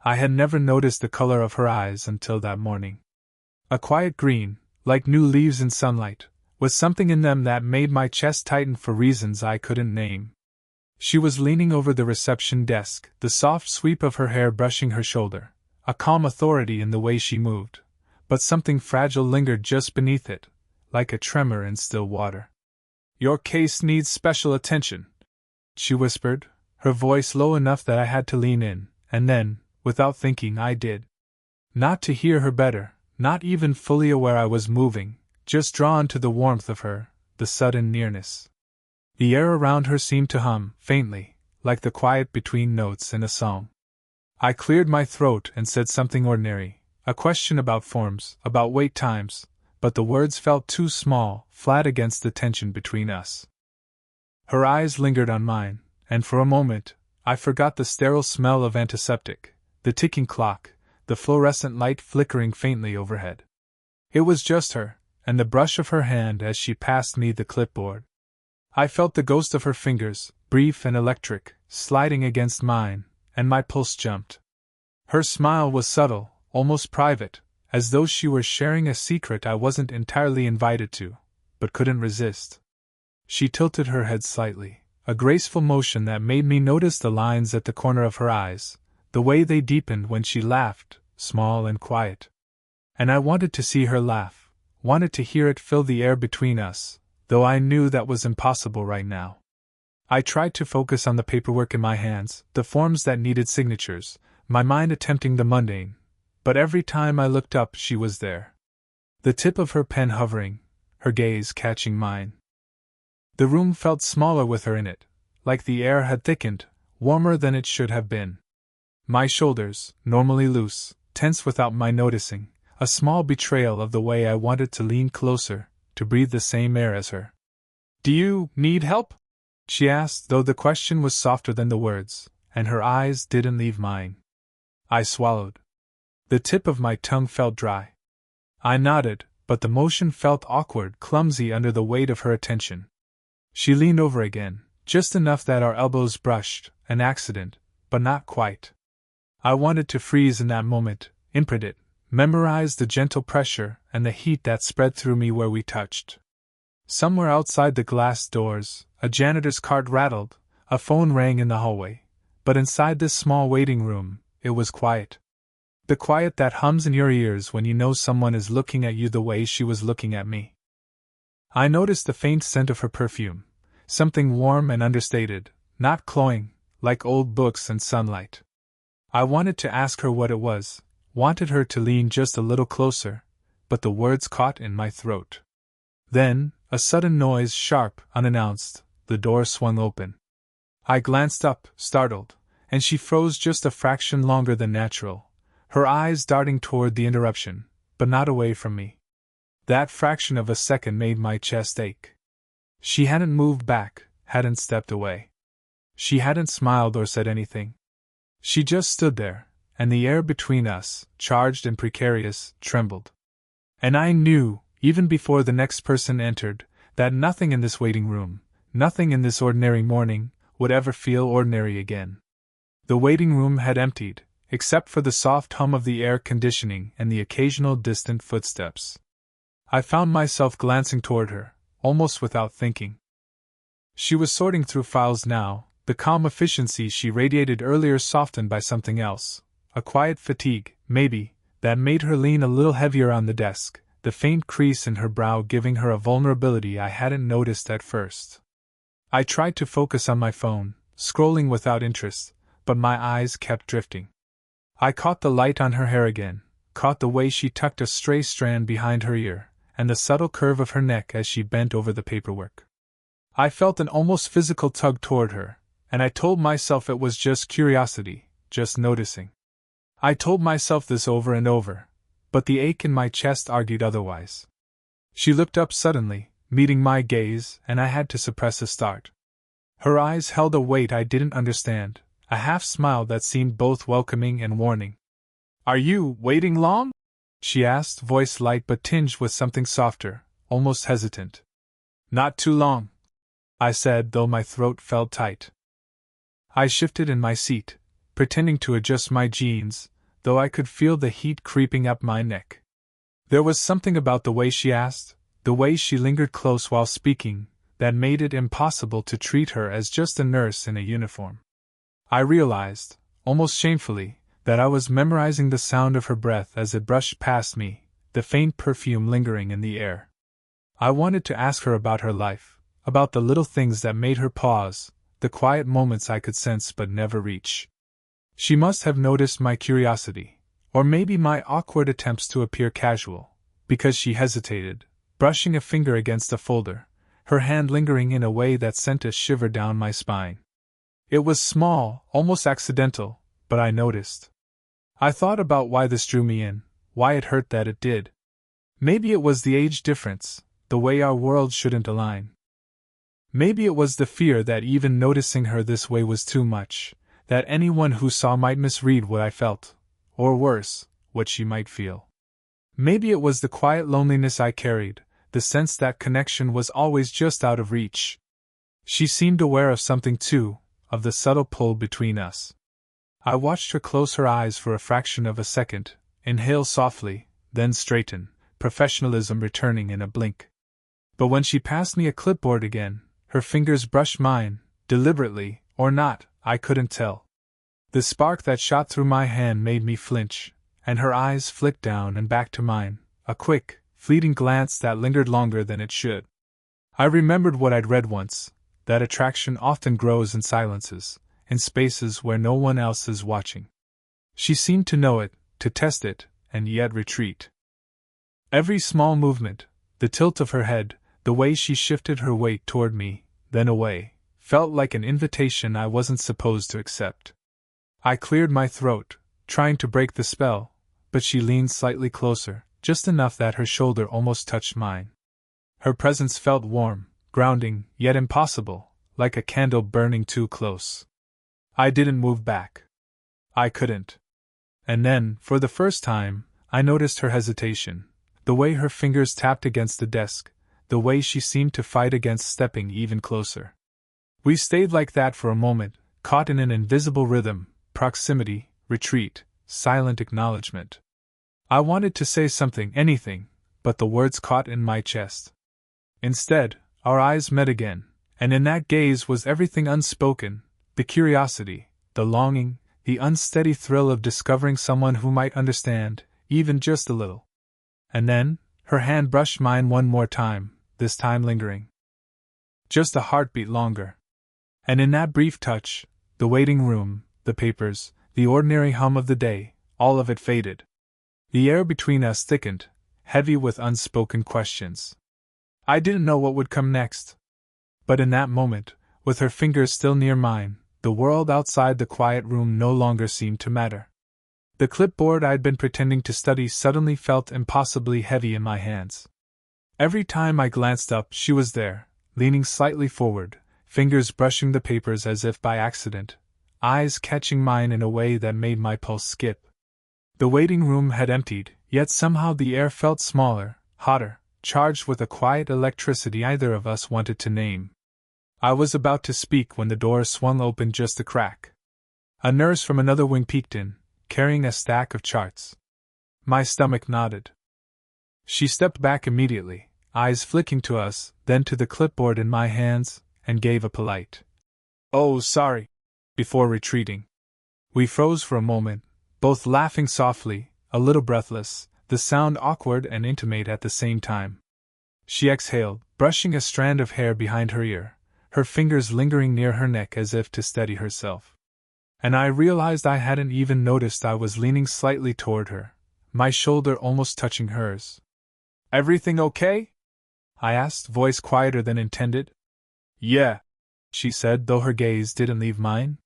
I had never noticed the color of her eyes until that morning. A quiet green, like new leaves in sunlight, with something in them that made my chest tighten for reasons I couldn't name. She was leaning over the reception desk, the soft sweep of her hair brushing her shoulder, a calm authority in the way she moved, but something fragile lingered just beneath it, like a tremor in still water. "Your case needs special attention," she whispered, her voice low enough that I had to lean in, and then, without thinking, I did. Not to hear her better, not even fully aware I was moving, just drawn to the warmth of her, the sudden nearness. The air around her seemed to hum, faintly, like the quiet between notes in a song. I cleared my throat and said something ordinary, a question about forms, about wait times, but the words felt too small, flat against the tension between us. Her eyes lingered on mine, and for a moment, I forgot the sterile smell of antiseptic, the ticking clock, the fluorescent light flickering faintly overhead. It was just her, and the brush of her hand as she passed me the clipboard. I felt the ghost of her fingers, brief and electric, sliding against mine, and my pulse jumped. Her smile was subtle, almost private, as though she were sharing a secret I wasn't entirely invited to, but couldn't resist. She tilted her head slightly, a graceful motion that made me notice the lines at the corner of her eyes, the way they deepened when she laughed, small and quiet. And I wanted to see her laugh, wanted to hear it fill the air between us, though I knew that was impossible right now. I tried to focus on the paperwork in my hands, the forms that needed signatures, my mind attempting the mundane, but every time I looked up she was there. The tip of her pen hovering, her gaze catching mine. The room felt smaller with her in it, like the air had thickened, warmer than it should have been. My shoulders, normally loose, tensed without my noticing, a small betrayal of the way I wanted to lean closer, to breathe the same air as her. "Do you need help?" she asked, though the question was softer than the words, and her eyes didn't leave mine. I swallowed. The tip of my tongue felt dry. I nodded, but the motion felt awkward, clumsy under the weight of her attention. She leaned over again, just enough that our elbows brushed, an accident, but not quite. I wanted to freeze in that moment, imprint it, memorize the gentle pressure and the heat that spread through me where we touched. Somewhere outside the glass doors, a janitor's cart rattled, a phone rang in the hallway, but inside this small waiting room, it was quiet. The quiet that hums in your ears when you know someone is looking at you the way she was looking at me. I noticed the faint scent of her perfume, something warm and understated, not cloying, like old books and sunlight. I wanted to ask her what it was, wanted her to lean just a little closer, but the words caught in my throat. Then, a sudden noise, sharp, unannounced, the door swung open. I glanced up, startled, and she froze just a fraction longer than natural, her eyes darting toward the interruption, but not away from me. That fraction of a second made my chest ache. She hadn't moved back, hadn't stepped away. She hadn't smiled or said anything. She just stood there, and the air between us, charged and precarious, trembled. And I knew, even before the next person entered, that nothing in this waiting room, nothing in this ordinary morning, would ever feel ordinary again. The waiting room had emptied, except for the soft hum of the air conditioning and the occasional distant footsteps. I found myself glancing toward her, almost without thinking. She was sorting through files now, the calm efficiency she radiated earlier softened by something else, a quiet fatigue, maybe, that made her lean a little heavier on the desk, the faint crease in her brow giving her a vulnerability I hadn't noticed at first. I tried to focus on my phone, scrolling without interest, but my eyes kept drifting. I caught the light on her hair again, caught the way she tucked a stray strand behind her ear, and the subtle curve of her neck as she bent over the paperwork. I felt an almost physical tug toward her, and I told myself it was just curiosity, just noticing. I told myself this over and over, but the ache in my chest argued otherwise. She looked up suddenly, meeting my gaze, and I had to suppress a start. Her eyes held a weight I didn't understand, a half-smile that seemed both welcoming and warning. "Are you waiting long?" she asked, voice light but tinged with something softer, almost hesitant. "Not too long," I said, though my throat felt tight. I shifted in my seat, pretending to adjust my jeans, though I could feel the heat creeping up my neck. There was something about the way she asked, the way she lingered close while speaking, that made it impossible to treat her as just a nurse in a uniform. I realized, almost shamefully, that I was memorizing the sound of her breath as it brushed past me, the faint perfume lingering in the air. I wanted to ask her about her life, about the little things that made her pause, the quiet moments I could sense but never reach. She must have noticed my curiosity, or maybe my awkward attempts to appear casual, because she hesitated, brushing a finger against a folder, her hand lingering in a way that sent a shiver down my spine. It was small, almost accidental, but I noticed. I thought about why this drew me in, why it hurt that it did. Maybe it was the age difference, the way our worlds shouldn't align. Maybe it was the fear that even noticing her this way was too much, that anyone who saw might misread what I felt, or worse, what she might feel. Maybe it was the quiet loneliness I carried, the sense that connection was always just out of reach. She seemed aware of something too, of the subtle pull between us. I watched her close her eyes for a fraction of a second, inhale softly, then straighten, professionalism returning in a blink. But when she passed me a clipboard again, her fingers brushed mine, deliberately, or not, I couldn't tell. The spark that shot through my hand made me flinch, and her eyes flicked down and back to mine, a quick, fleeting glance that lingered longer than it should. I remembered what I'd read once, that attraction often grows in silences, in spaces where no one else is watching. She seemed to know it, to test it, and yet retreat. Every small movement, the tilt of her head, the way she shifted her weight toward me, then away, felt like an invitation I wasn't supposed to accept. I cleared my throat, trying to break the spell, but she leaned slightly closer, just enough that her shoulder almost touched mine. Her presence felt warm, grounding, yet impossible, like a candle burning too close. I didn't move back. I couldn't. And then, for the first time, I noticed her hesitation, the way her fingers tapped against the desk, the way she seemed to fight against stepping even closer. We stayed like that for a moment, caught in an invisible rhythm, proximity, retreat, silent acknowledgement. I wanted to say something, anything, but the words caught in my chest. Instead, our eyes met again, and in that gaze was everything unspoken, the curiosity, the longing, the unsteady thrill of discovering someone who might understand, even just a little. And then, her hand brushed mine one more time, this time lingering. Just a heartbeat longer. And in that brief touch, the waiting room, the papers, the ordinary hum of the day, all of it faded. The air between us thickened, heavy with unspoken questions. I didn't know what would come next. But in that moment, with her fingers still near mine, the world outside the quiet room no longer seemed to matter. The clipboard I'd been pretending to study suddenly felt impossibly heavy in my hands. Every time I glanced up, she was there, leaning slightly forward, fingers brushing the papers as if by accident, eyes catching mine in a way that made my pulse skip. The waiting room had emptied, yet somehow the air felt smaller, hotter, charged with a quiet electricity either of us wanted to name. I was about to speak when the door swung open just a crack. A nurse from another wing peeked in, carrying a stack of charts. My stomach nodded. She stepped back immediately, eyes flicking to us, then to the clipboard in my hands, and gave a polite, "Oh, sorry," before retreating. We froze for a moment, both laughing softly, a little breathless, the sound awkward and intimate at the same time. She exhaled, brushing a strand of hair behind her ear, her fingers lingering near her neck as if to steady herself. And I realized I hadn't even noticed I was leaning slightly toward her, my shoulder almost touching hers. "Everything okay?" I asked, voice quieter than intended. "Yeah," she said, though her gaze didn't leave mine.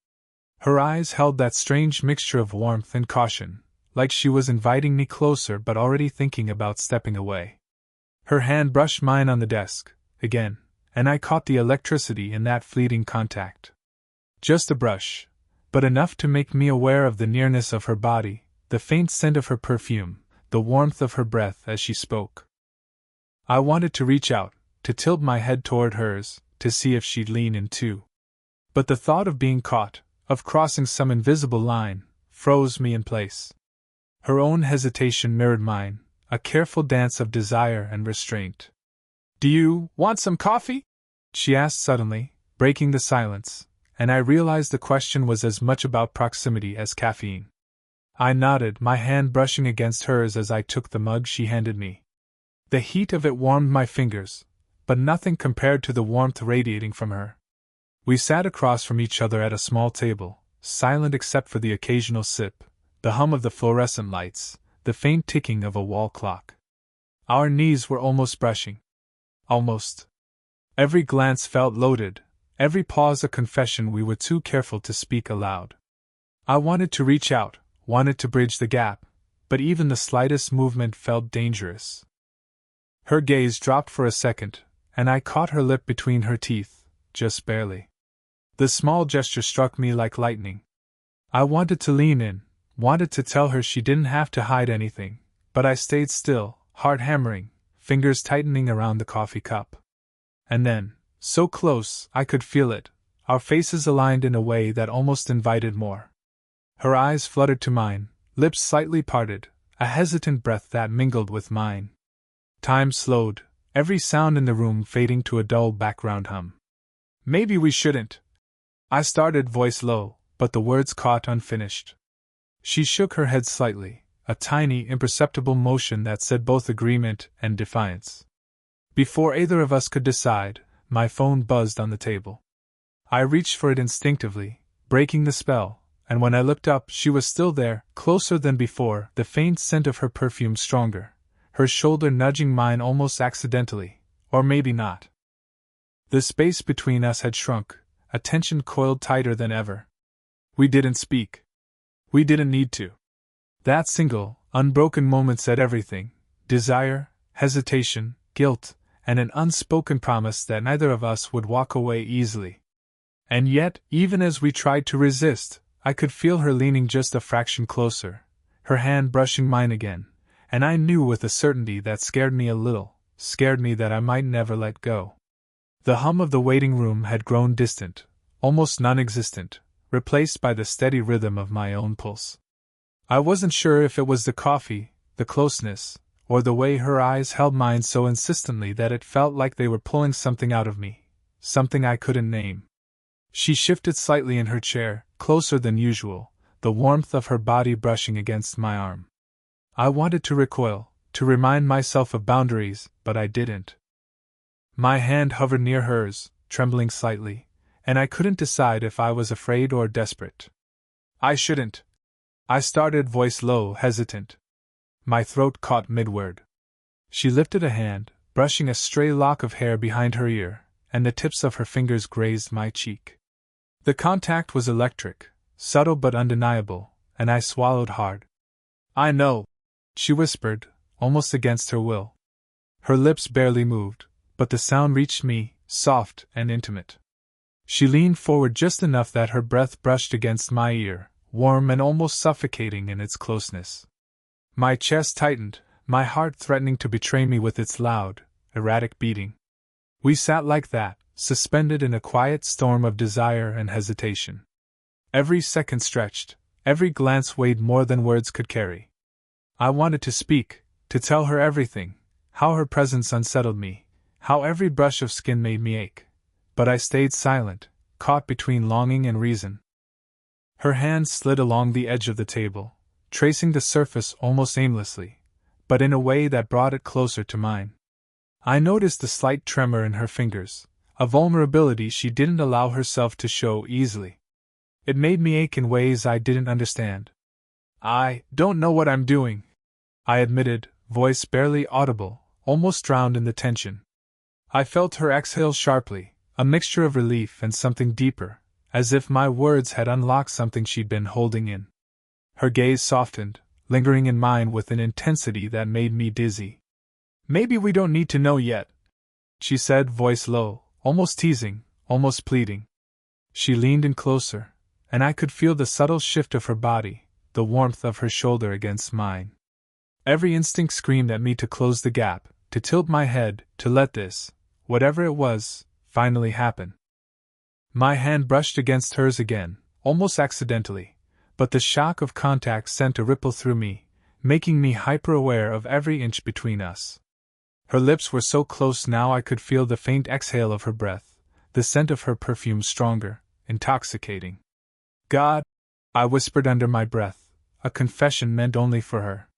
Her eyes held that strange mixture of warmth and caution, like she was inviting me closer but already thinking about stepping away. Her hand brushed mine on the desk, again, and I caught the electricity in that fleeting contact. Just a brush, but enough to make me aware of the nearness of her body, the faint scent of her perfume, the warmth of her breath as she spoke. I wanted to reach out, to tilt my head toward hers, to see if she'd lean in too. But the thought of being caught, of crossing some invisible line, froze me in place. Her own hesitation mirrored mine, a careful dance of desire and restraint. "Do you want some coffee?" she asked suddenly, breaking the silence, and I realized the question was as much about proximity as caffeine. I nodded, my hand brushing against hers as I took the mug she handed me. The heat of it warmed my fingers, but nothing compared to the warmth radiating from her. We sat across from each other at a small table, silent except for the occasional sip, the hum of the fluorescent lights, the faint ticking of a wall clock. Our knees were almost brushing. Almost. Every glance felt loaded, every pause a confession we were too careful to speak aloud. I wanted to reach out, wanted to bridge the gap, but even the slightest movement felt dangerous. Her gaze dropped for a second, and I caught her lip between her teeth, just barely. The small gesture struck me like lightning. I wanted to lean in, wanted to tell her she didn't have to hide anything, but I stayed still, heart hammering, fingers tightening around the coffee cup. And then, so close, I could feel it, our faces aligned in a way that almost invited more. Her eyes fluttered to mine, lips slightly parted, a hesitant breath that mingled with mine. Time slowed, every sound in the room fading to a dull background hum. "Maybe we shouldn't," I started, voice low, but the words caught unfinished. She shook her head slightly, a tiny, imperceptible motion that said both agreement and defiance. Before either of us could decide, my phone buzzed on the table. I reached for it instinctively, breaking the spell, and when I looked up, she was still there, closer than before, the faint scent of her perfume stronger, her shoulder nudging mine almost accidentally, or maybe not. The space between us had shrunk, attention coiled tighter than ever. We didn't speak. We didn't need to. That single, unbroken moment said everything: desire, hesitation, guilt, and an unspoken promise that neither of us would walk away easily. And yet, even as we tried to resist, I could feel her leaning just a fraction closer, her hand brushing mine again, and I knew with a certainty that scared me a little, scared me that I might never let go. The hum of the waiting room had grown distant, almost non-existent, replaced by the steady rhythm of my own pulse. I wasn't sure if it was the coffee, the closeness, or the way her eyes held mine so insistently that it felt like they were pulling something out of me, something I couldn't name. She shifted slightly in her chair, closer than usual, the warmth of her body brushing against my arm. I wanted to recoil, to remind myself of boundaries, but I didn't. My hand hovered near hers, trembling slightly, and I couldn't decide if I was afraid or desperate. "I shouldn't," I started, voice low, hesitant. My throat caught mid-word. She lifted a hand, brushing a stray lock of hair behind her ear, and the tips of her fingers grazed my cheek. The contact was electric, subtle but undeniable, and I swallowed hard. "I know," she whispered, almost against her will. Her lips barely moved, but the sound reached me, soft and intimate. She leaned forward just enough that her breath brushed against my ear, warm and almost suffocating in its closeness. My chest tightened, my heart threatening to betray me with its loud, erratic beating. We sat like that, suspended in a quiet storm of desire and hesitation. Every second stretched, every glance weighed more than words could carry. I wanted to speak, to tell her everything, how her presence unsettled me, how every brush of skin made me ache. But I stayed silent, caught between longing and reason. Her hand slid along the edge of the table, tracing the surface almost aimlessly, but in a way that brought it closer to mine. I noticed the slight tremor in her fingers, a vulnerability she didn't allow herself to show easily. It made me ache in ways I didn't understand. "I don't know what I'm doing," I admitted, voice barely audible, almost drowned in the tension. I felt her exhale sharply, a mixture of relief and something deeper, as if my words had unlocked something she'd been holding in. Her gaze softened, lingering in mine with an intensity that made me dizzy. "Maybe we don't need to know yet," she said, voice low, almost teasing, almost pleading. She leaned in closer, and I could feel the subtle shift of her body, the warmth of her shoulder against mine. Every instinct screamed at me to close the gap, to tilt my head, to let this, whatever it was, finally happen. My hand brushed against hers again, almost accidentally, but the shock of contact sent a ripple through me, making me hyper-aware of every inch between us. Her lips were so close now I could feel the faint exhale of her breath, the scent of her perfume stronger, intoxicating. God, I whispered under my breath, a confession meant only for her.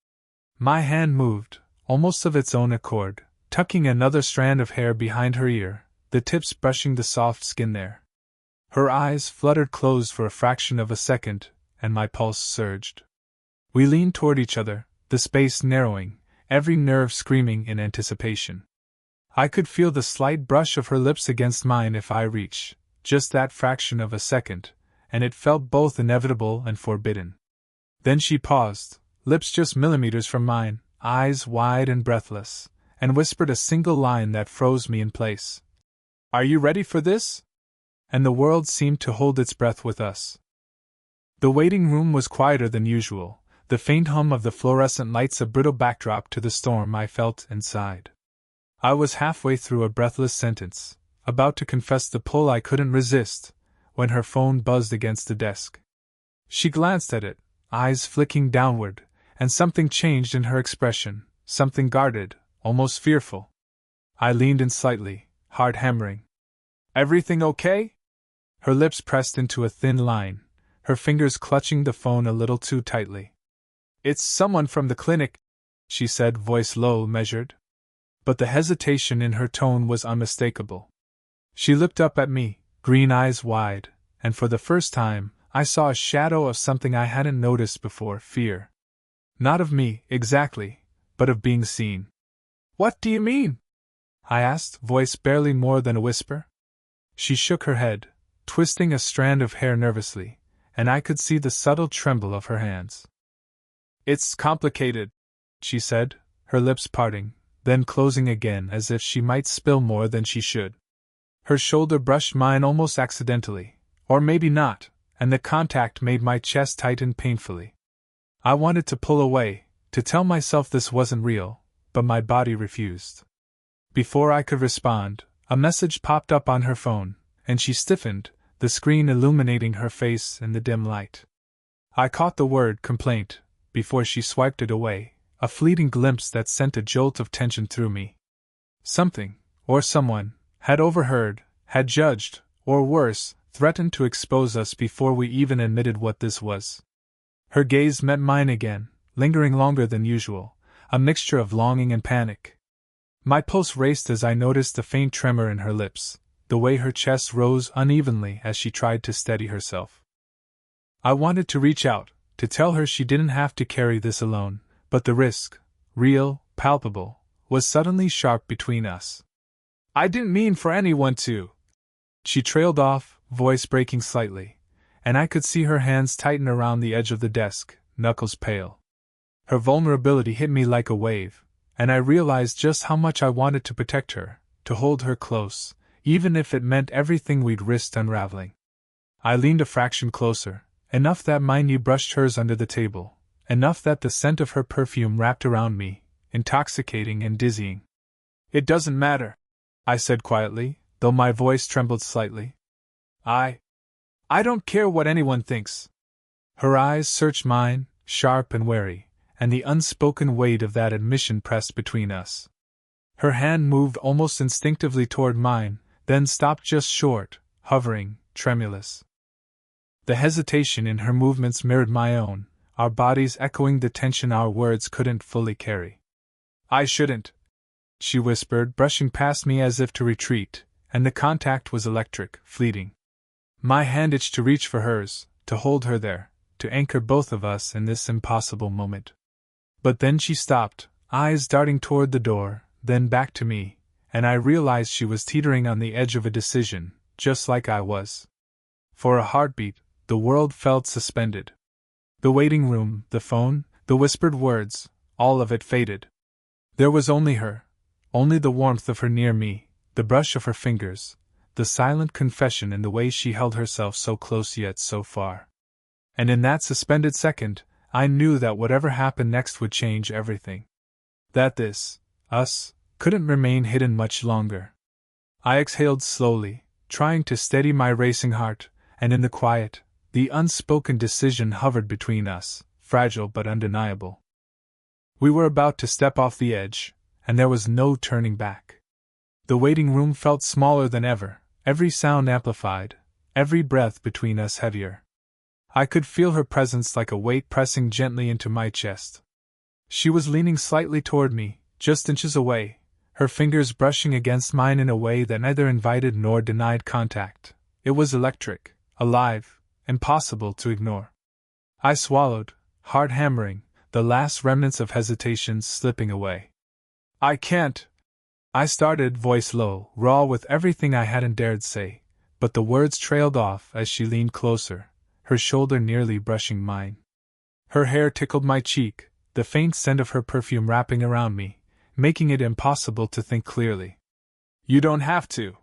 My hand moved, almost of its own accord, tucking another strand of hair behind her ear, the tips brushing the soft skin there. Her eyes fluttered closed for a fraction of a second, and my pulse surged. We leaned toward each other, the space narrowing, every nerve screaming in anticipation. I could feel the slight brush of her lips against mine if I reached, just that fraction of a second, and it felt both inevitable and forbidden. Then she paused, lips just millimeters from mine, eyes wide and breathless, and whispered a single line that froze me in place. "Are you ready for this?" And the world seemed to hold its breath with us. The waiting room was quieter than usual, the faint hum of the fluorescent lights a brittle backdrop to the storm I felt inside. I was halfway through a breathless sentence, about to confess the pull I couldn't resist, when her phone buzzed against the desk. She glanced at it, eyes flicking downward, and something changed in her expression, something guarded, almost fearful. I leaned in slightly, heart hammering. "Everything okay?" Her lips pressed into a thin line, her fingers clutching the phone a little too tightly. "It's someone from the clinic," she said, voice low, measured. But the hesitation in her tone was unmistakable. She looked up at me, green eyes wide, and for the first time, I saw a shadow of something I hadn't noticed before, fear. Not of me, exactly, but of being seen. "What do you mean?" I asked, voice barely more than a whisper. She shook her head, twisting a strand of hair nervously, and I could see the subtle tremble of her hands. "It's complicated," she said, her lips parting, then closing again as if she might spill more than she should. Her shoulder brushed mine almost accidentally, or maybe not, and the contact made my chest tighten painfully. I wanted to pull away, to tell myself this wasn't real, but my body refused. Before I could respond, a message popped up on her phone, and she stiffened, the screen illuminating her face in the dim light. I caught the word complaint, before she swiped it away, a fleeting glimpse that sent a jolt of tension through me. Something, or someone, had overheard, had judged, or worse, threatened to expose us before we even admitted what this was. Her gaze met mine again, lingering longer than usual, a mixture of longing and panic. My pulse raced as I noticed the faint tremor in her lips, the way her chest rose unevenly as she tried to steady herself. I wanted to reach out, to tell her she didn't have to carry this alone, but the risk, real, palpable, was suddenly sharp between us. "I didn't mean for anyone to..." She trailed off, voice breaking slightly, and I could see her hands tighten around the edge of the desk, knuckles pale. Her vulnerability hit me like a wave, and I realized just how much I wanted to protect her, to hold her close, even if it meant everything we'd risked unraveling. I leaned a fraction closer, enough that my knee brushed hers under the table, enough that the scent of her perfume wrapped around me, intoxicating and dizzying. "It doesn't matter," I said quietly, though my voice trembled slightly. I don't care what anyone thinks." Her eyes searched mine, sharp and wary, and the unspoken weight of that admission pressed between us. Her hand moved almost instinctively toward mine, then stopped just short, hovering, tremulous. The hesitation in her movements mirrored my own, our bodies echoing the tension our words couldn't fully carry. "I shouldn't," she whispered, brushing past me as if to retreat, and the contact was electric, fleeting. My hand itched to reach for hers, to hold her there, to anchor both of us in this impossible moment. But then she stopped, eyes darting toward the door, then back to me, and I realized she was teetering on the edge of a decision, just like I was. For a heartbeat, the world felt suspended. The waiting room, the phone, the whispered words, all of it faded. There was only her, only the warmth of her near me, the brush of her fingers, the silent confession in the way she held herself so close yet so far. And in that suspended second, I knew that whatever happened next would change everything. That this, us, couldn't remain hidden much longer. I exhaled slowly, trying to steady my racing heart, and in the quiet, the unspoken decision hovered between us, fragile but undeniable. We were about to step off the edge, and there was no turning back. The waiting room felt smaller than ever, every sound amplified, every breath between us heavier. I could feel her presence like a weight pressing gently into my chest. She was leaning slightly toward me, just inches away, her fingers brushing against mine in a way that neither invited nor denied contact. It was electric, alive, impossible to ignore. I swallowed, heart hammering, the last remnants of hesitations slipping away. I can't. I started, voice low, raw with everything I hadn't dared say, but the words trailed off as she leaned closer, her shoulder nearly brushing mine. Her hair tickled my cheek, the faint scent of her perfume wrapping around me, making it impossible to think clearly. You don't have to,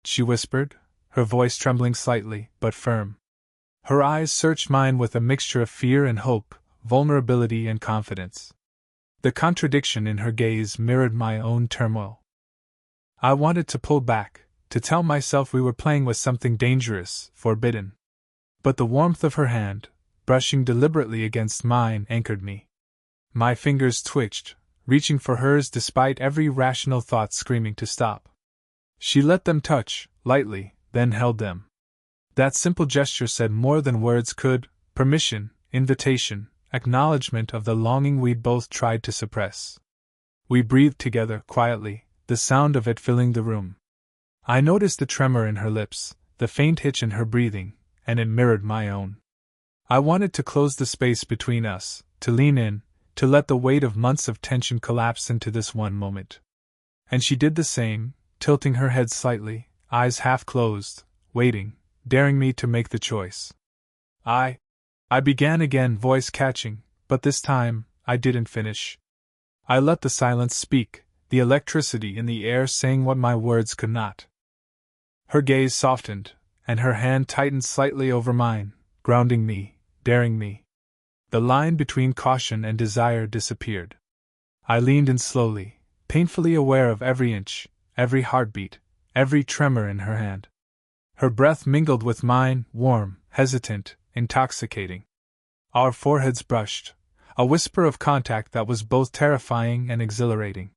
she whispered, her voice trembling slightly, but firm. Her eyes searched mine with a mixture of fear and hope, vulnerability and confidence. The contradiction in her gaze mirrored my own turmoil. I wanted to pull back, to tell myself we were playing with something dangerous, forbidden. But the warmth of her hand, brushing deliberately against mine, anchored me. My fingers twitched, reaching for hers despite every rational thought screaming to stop. She let them touch, lightly, then held them. That simple gesture said more than words could: permission, invitation, acknowledgement of the longing we'd both tried to suppress. We breathed together, quietly, the sound of it filling the room. I noticed the tremor in her lips, the faint hitch in her breathing, and it mirrored my own. I wanted to close the space between us, to lean in, to let the weight of months of tension collapse into this one moment. And she did the same, tilting her head slightly, eyes half closed, waiting, daring me to make the choice. I began again, voice catching, but this time, I didn't finish. I let the silence speak, the electricity in the air saying what my words could not. Her gaze softened, and her hand tightened slightly over mine, grounding me, daring me. The line between caution and desire disappeared. I leaned in slowly, painfully aware of every inch, every heartbeat, every tremor in her hand. Her breath mingled with mine, warm, hesitant, intoxicating. Our foreheads brushed, a whisper of contact that was both terrifying and exhilarating.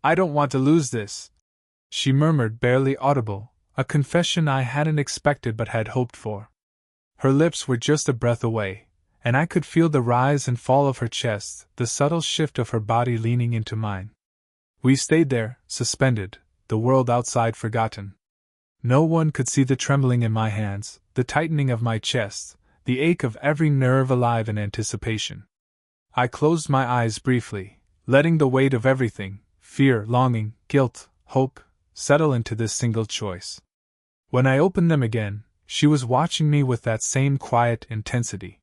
I don't want to lose this, she murmured, barely audible, a confession I hadn't expected but had hoped for. Her lips were just a breath away, and I could feel the rise and fall of her chest, the subtle shift of her body leaning into mine. We stayed there, suspended, the world outside forgotten. No one could see the trembling in my hands, the tightening of my chest, the ache of every nerve alive in anticipation. I closed my eyes briefly, letting the weight of everything, fear, longing, guilt, hope, settle into this single choice. When I opened them again, she was watching me with that same quiet intensity.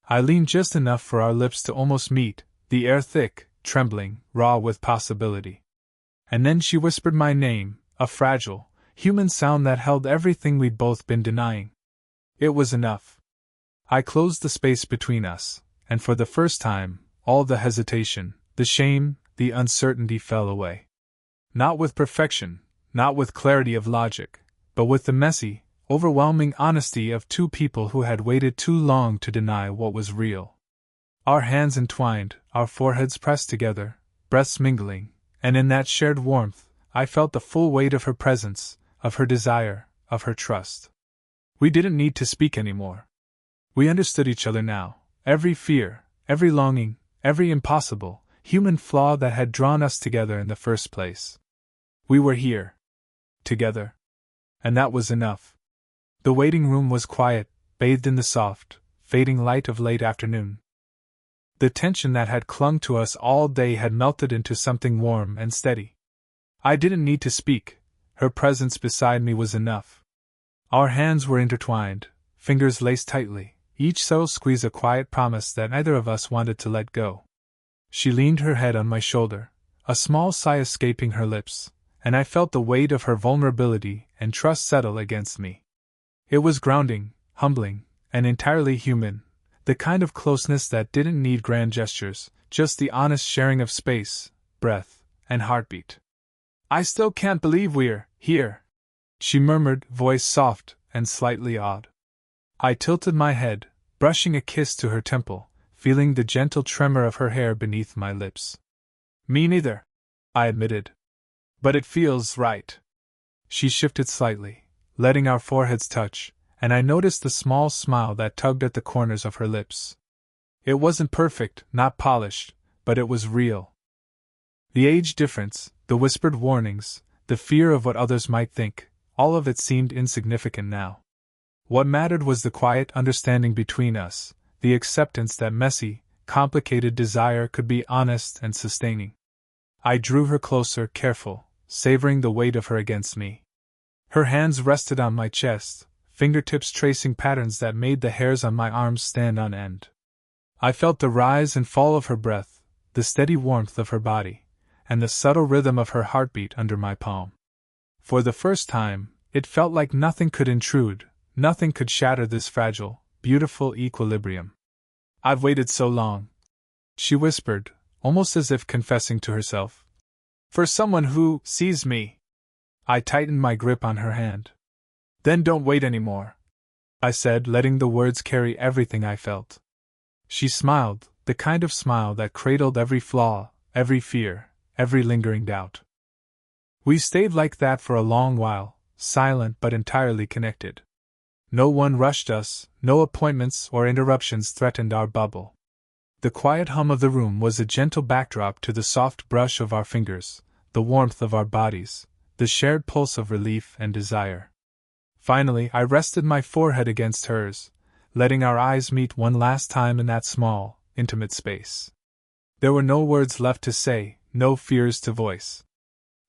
I leaned just enough for our lips to almost meet, the air thick, trembling, raw with possibility. And then she whispered my name, a fragile, human sound that held everything we'd both been denying. It was enough. I closed the space between us, and for the first time, all the hesitation, the shame, the uncertainty fell away. Not with perfection, not with clarity of logic, but with the messy, overwhelming honesty of two people who had waited too long to deny what was real. Our hands entwined, our foreheads pressed together, breaths mingling, and in that shared warmth, I felt the full weight of her presence, of her desire, of her trust. We didn't need to speak anymore. We understood each other now, every fear, every longing, every impossible, human flaw that had drawn us together in the first place. We were here. Together. And that was enough. The waiting room was quiet, bathed in the soft, fading light of late afternoon. The tension that had clung to us all day had melted into something warm and steady. I didn't need to speak, her presence beside me was enough. Our hands were intertwined, fingers laced tightly, each subtle squeeze a quiet promise that neither of us wanted to let go. She leaned her head on my shoulder, a small sigh escaping her lips, and I felt the weight of her vulnerability and trust settle against me. It was grounding, humbling, and entirely human, the kind of closeness that didn't need grand gestures, just the honest sharing of space, breath, and heartbeat. I still can't believe we're here, she murmured, voice soft and slightly awed. I tilted my head, brushing a kiss to her temple, feeling the gentle tremor of her hair beneath my lips. Me neither, I admitted. But it feels right. She shifted slightly, letting our foreheads touch, and I noticed the small smile that tugged at the corners of her lips. It wasn't perfect, not polished, but it was real. The age difference, the whispered warnings, the fear of what others might think, all of it seemed insignificant now. What mattered was the quiet understanding between us, the acceptance that messy, complicated desire could be honest and sustaining. I drew her closer, careful, savoring the weight of her against me. Her hands rested on my chest, fingertips tracing patterns that made the hairs on my arms stand on end. I felt the rise and fall of her breath, the steady warmth of her body, and the subtle rhythm of her heartbeat under my palm. For the first time, it felt like nothing could intrude, nothing could shatter this fragile, beautiful equilibrium. I've waited so long, she whispered, almost as if confessing to herself. For someone who sees me. I tightened my grip on her hand. Then don't wait anymore, I said, letting the words carry everything I felt. She smiled, the kind of smile that cradled every flaw, every fear, every lingering doubt. We stayed like that for a long while, silent but entirely connected. No one rushed us, no appointments or interruptions threatened our bubble. The quiet hum of the room was a gentle backdrop to the soft brush of our fingers, the warmth of our bodies, the shared pulse of relief and desire. Finally, I rested my forehead against hers, letting our eyes meet one last time in that small, intimate space. There were no words left to say, no fears to voice.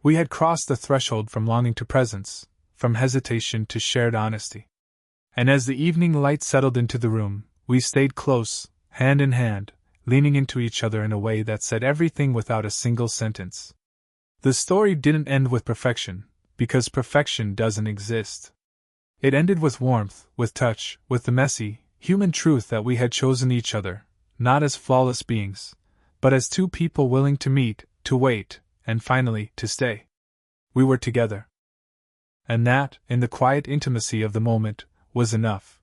We had crossed the threshold from longing to presence, from hesitation to shared honesty. And as the evening light settled into the room, we stayed close, hand in hand, leaning into each other in a way that said everything without a single sentence. The story didn't end with perfection, because perfection doesn't exist. It ended with warmth, with touch, with the messy, human truth that we had chosen each other, not as flawless beings, but as two people willing to meet, to wait, and finally, to stay. We were together. And that, in the quiet intimacy of the moment, was enough.